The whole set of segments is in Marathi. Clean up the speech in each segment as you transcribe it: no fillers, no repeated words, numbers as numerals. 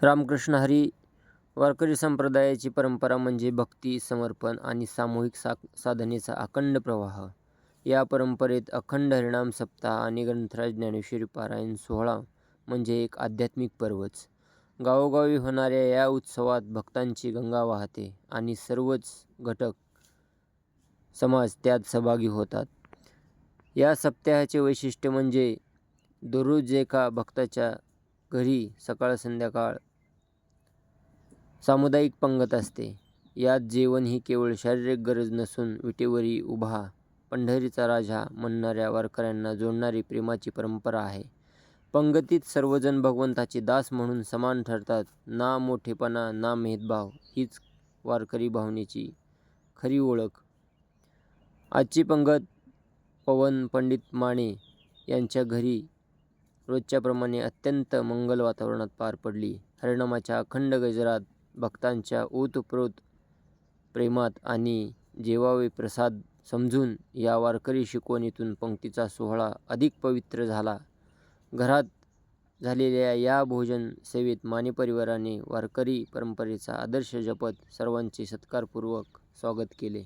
रामकृष्ण हरी. वारकरी संप्रदायाची परंपरा म्हणजे भक्ती, समर्पण आणि सामूहिक साधनेचा अखंड प्रवाह. या परंपरेत अखंड हरिनाम सप्ताह आणि ग्रंथराज ज्ञानेश्वरी पारायण सोहळा म्हणजे एक आध्यात्मिक पर्वच. गावोगावी होणाऱ्या या उत्सवात भक्तांची गंगा वाहते आणि सर्वच घटक समाज त्यात सहभागी होतात. या सप्ताहाचे वैशिष्ट्य म्हणजे दररोज एका भक्ताच्या घरी सकाळ संध्याकाळ सामुदायिक पंगत असते. यात जेवण ही केवळ शारीरिक गरज नसून विटेवरी उभा पंढरीचा राजा म्हणणाऱ्या वारकऱ्यांना जोडणारी प्रेमाची परंपरा आहे. पंगतीत सर्वजण भगवंताचे दास म्हणून समान ठरतात. ना मोठेपणा ना भेदभाव, हीच वारकरी भावनेची खरी ओळख. आजची पंगत पवन पंडित माने यांच्या घरी रोजच्याप्रमाणे अत्यंत मंगल वातावरणात पार पडली. हरिनामाच्या अखंड गजरात, भक्तांच्या ओतप्रोत प्रेमात आणि जेवावे प्रसाद समजून या वारकरी शिकवणीतून पंक्तीचा सोहळा अधिक पवित्र झाला. घरात झालेल्या या भोजन सेवेत माने परिवाराने वारकरी परंपरेचा आदर्श जपत सर्वांचे सत्कारपूर्वक स्वागत केले.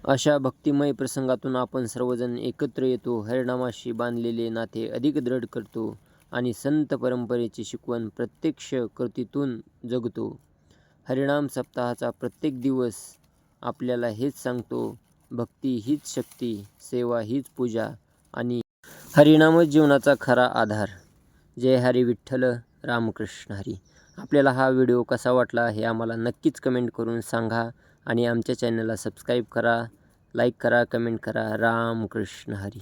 अशा भक्तिमय प्रसंगातून आपण सर्वजण एकत्र येतो, हरिनामाशी बांधलेले नाते अधिक दृढ करतो आणि संत परंपरेची शिकवण प्रत्यक्ष कृतीतून जगतो. हरिनाम सप्ताहाचा प्रत्येक दिवस आपल्याला हेच सांगतो, भक्ती हीच शक्ती, सेवा हीच पूजा आणि हरिनामच जीवनाचा खरा आधार. जय हरी विठ्ठल. रामकृष्ण हरी. आपल्याला हा व्हिडिओ कसा वाटला हे आम्हाला नक्कीच कमेंट करून सांगा आणि आमच्या चॅनलला सबस्क्राईब करा, लाईक करा, कमेंट करा. रामकृष्ण हरी.